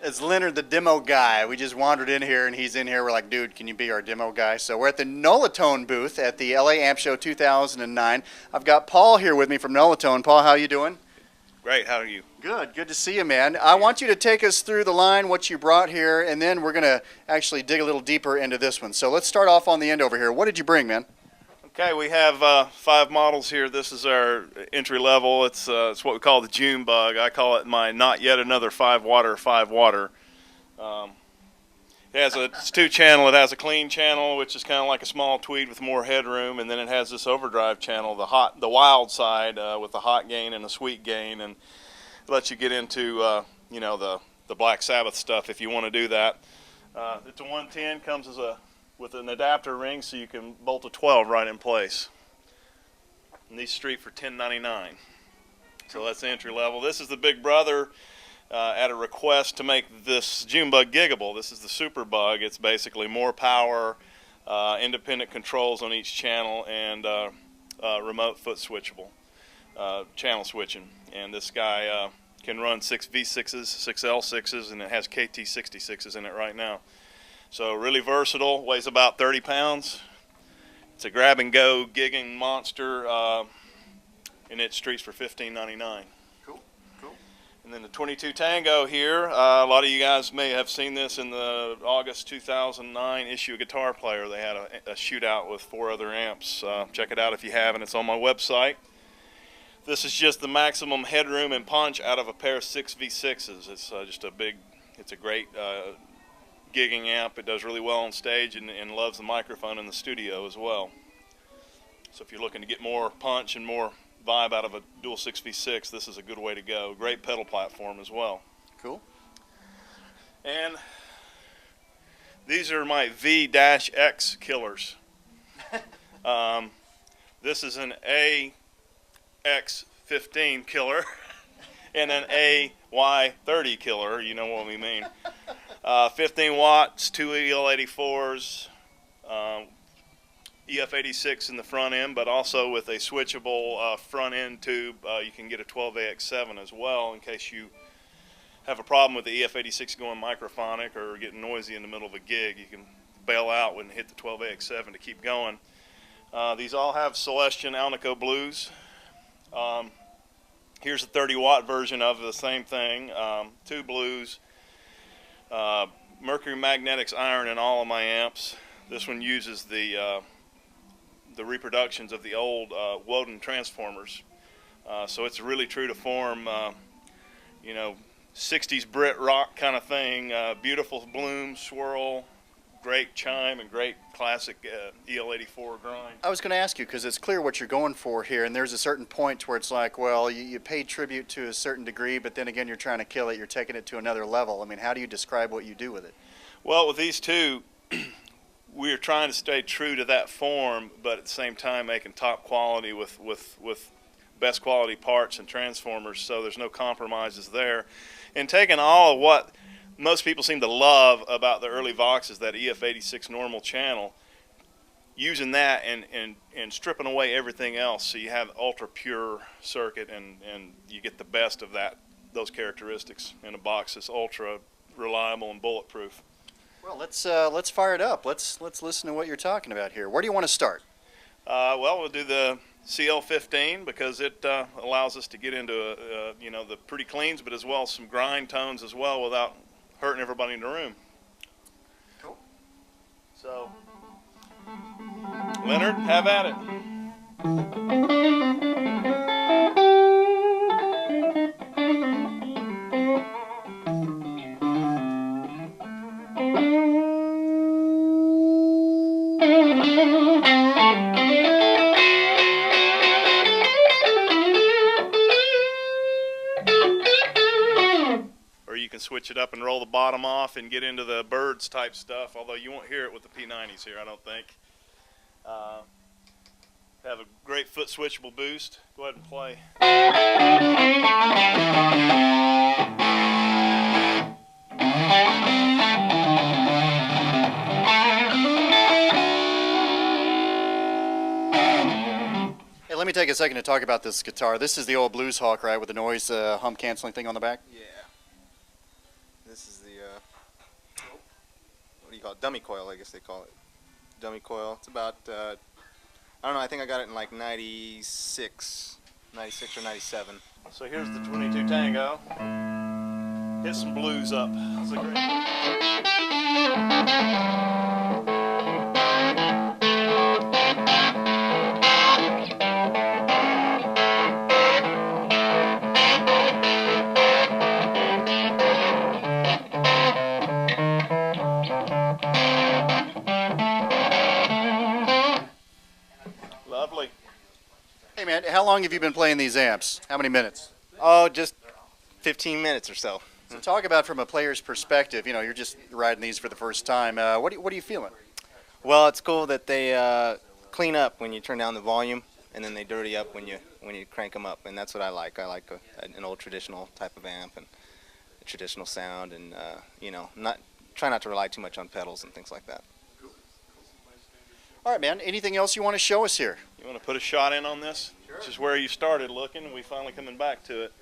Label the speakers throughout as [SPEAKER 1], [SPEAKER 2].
[SPEAKER 1] It's Leonard, the demo guy. We just wandered in here, and he's in here. We're like, dude, can you be our demo guy? So we're at the Nolatone booth at the LA Amp Show 2009. I've got Paul here with me from Nolatone. Paul, how you doing?
[SPEAKER 2] Great. How are you?
[SPEAKER 1] Good. Good to see you, man. I want you to take us through the line, what you brought here, and then we're going to actually dig a little deeper into this one. So let's start off on the end over here. What did you bring, man?
[SPEAKER 2] Okay, we have 5 models here. This is our entry level. It's what we call the Junebug. I call it my not yet another 5-water, 5-water. It's 2-channel. It has a clean channel, which is kind of like a small Tweed with more headroom, and then it has this overdrive channel, the wild side, with the hot gain and a sweet gain, and it lets you get into you know, the Black Sabbath stuff if you want to do that. It's a 110, comes with an adapter ring, so you can bolt a 12 right in place. And these street for $10.99. So that's the entry level. This is the big brother at a request to make this Junebug giggable. This is the Super Bug. It's basically more power, independent controls on each channel, and remote foot switchable channel switching. And this guy can run 6 V6s, 6 L6s, and it has KT66s in it right now. So really versatile, weighs about 30 pounds. It's a grab-and-go gigging monster, and it streets for $15.99.
[SPEAKER 1] Cool, cool.
[SPEAKER 2] And then the 22 Tango here. A lot of you guys may have seen this in the August 2009 issue of Guitar Player. They had a shootout with 4 other amps. Check it out if you haven't. It's on my website. This is just the maximum headroom and punch out of a pair of 6 V6s. It's just it's a great gigging amp. It does really well on stage and loves the microphone in the studio as well. So if you're looking to get more punch and more vibe out of a dual 6V6, this is a good way to go. Great pedal platform as well.
[SPEAKER 1] Cool.
[SPEAKER 2] And these are my V-X killers. This is an AX15 killer and an AY30 killer. You know what we mean. 15 watts, 2 EL84s, EF86 in the front end, but also with a switchable front end tube, you can get a 12AX7 as well in case you have a problem with the EF86 going microphonic or getting noisy in the middle of a gig. You can bail out and hit the 12AX7 to keep going. These all have Celestion Alnico Blues. Here's a 30-watt version of the same thing, 2 blues. Mercury Magnetics iron in all of my amps. This one uses the reproductions of the old Woden transformers, so it's really true to form, you know, 60s Brit rock kind of thing. Beautiful bloom, swirl, great chime, and great classic EL84 grind.
[SPEAKER 1] I was going to ask you, because it's clear what you're going for here, and there's a certain point where it's like, well, you paid tribute to a certain degree, but then again, you're trying to kill it. You're taking it to another level. I mean, how do you describe what you do with it?
[SPEAKER 2] Well, with these two, we're trying to stay true to that form, but at the same time making top quality with best quality parts and transformers, so there's no compromises there. And taking all of what most people seem to love about the early Voxs, that EF86 normal channel, using that and stripping away everything else, so you have ultra pure circuit and you get the best of those characteristics in a box that's ultra reliable and bulletproof.
[SPEAKER 1] Well, let's fire it up. Let's listen to what you're talking about here. Where do you want to start?
[SPEAKER 2] Well, we'll do the CL-15 because it allows us to get into you know, the pretty cleans, but as well as some grind tones as well without hurting everybody in the room.
[SPEAKER 1] Cool.
[SPEAKER 2] So, Leonard, have at it. You can switch it up and roll the bottom off and get into the birds type stuff, although you won't hear it with the P90s here, I don't think. Have a great foot switchable boost. Go ahead and play.
[SPEAKER 1] Hey, let me take a second to talk about this guitar. This is the old Blues Hawk, right, with the noise hum canceling thing on the back?
[SPEAKER 3] Yeah. This is the, what do you call it? Dummy coil, I guess they call it. Dummy coil. It's about, I don't know, I think I got it in like 96 or 97.
[SPEAKER 2] So here's the 22 Tango. Hit some blues up. It's a lovely.
[SPEAKER 1] Hey, man, how long have you been playing these amps? How many minutes?
[SPEAKER 3] Oh, just 15 minutes or so.
[SPEAKER 1] So talk about from a player's perspective. You know, you're just riding these for the first time. What are you feeling?
[SPEAKER 3] Well, it's cool that they clean up when you turn down the volume, and then they dirty up when you crank them up, and that's what I like. I like an old traditional type of amp and a traditional sound, and you know, try not to rely too much on pedals and things like that.
[SPEAKER 1] All right, man. Anything else you want to show us here?
[SPEAKER 2] You want to put a shot in on this? Sure. This is where you started looking, and we finally coming back to it.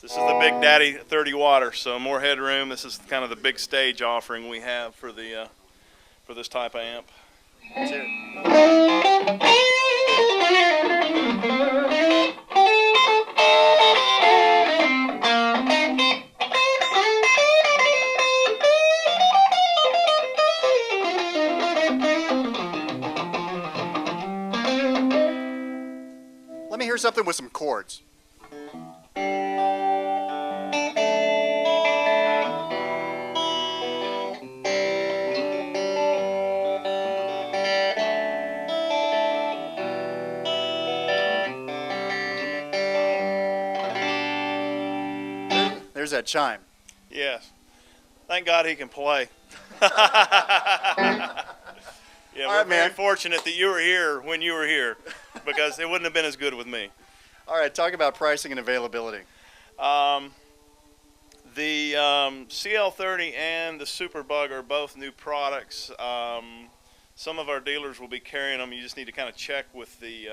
[SPEAKER 2] This is the Big Daddy 30 water, so more headroom. This is kind of the big stage offering we have for the for this type of amp.
[SPEAKER 1] Let's hear it. Let me hear something with some chords. There's that chime.
[SPEAKER 2] Yes. Thank God he can play. Yeah,
[SPEAKER 1] All
[SPEAKER 2] we're
[SPEAKER 1] right,
[SPEAKER 2] very
[SPEAKER 1] man.
[SPEAKER 2] fortunate that you were here when you were here, because it wouldn't have been as good with me.
[SPEAKER 1] All right, talk about pricing and availability.
[SPEAKER 2] The CL-30 and the Junebug are both new products. Some of our dealers will be carrying them. You just need to kind of check with the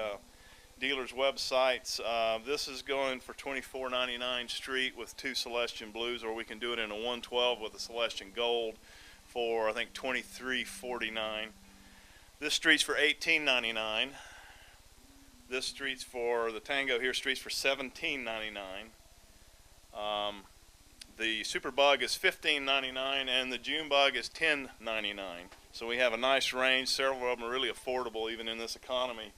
[SPEAKER 2] dealers' websites. This is going for $24.99 street with 2 Celestion Blues, or we can do it in a 112 with a Celestion Gold for, I think, $23.49. This street's for $18.99. This street's for, the Tango here, street's for $17.99. The Junebug is $15.99, and the Junebug is $10.99. So we have a nice range. Several of them are really affordable, even in this economy.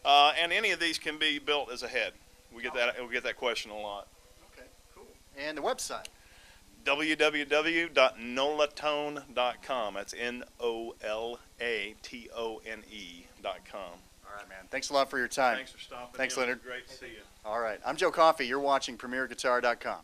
[SPEAKER 2] And any of these can be built as a head. We get that question a lot.
[SPEAKER 1] Okay, cool. And the website?
[SPEAKER 2] www.nolatone.com. That's NOLATONE.com.
[SPEAKER 1] All right, man. Thanks a lot for your time.
[SPEAKER 2] Thanks for stopping.
[SPEAKER 1] Thanks,
[SPEAKER 2] in. It was
[SPEAKER 1] Leonard.
[SPEAKER 2] great to see you.
[SPEAKER 1] All right. I'm Joe Coffey. You're watching PremierGuitar.com.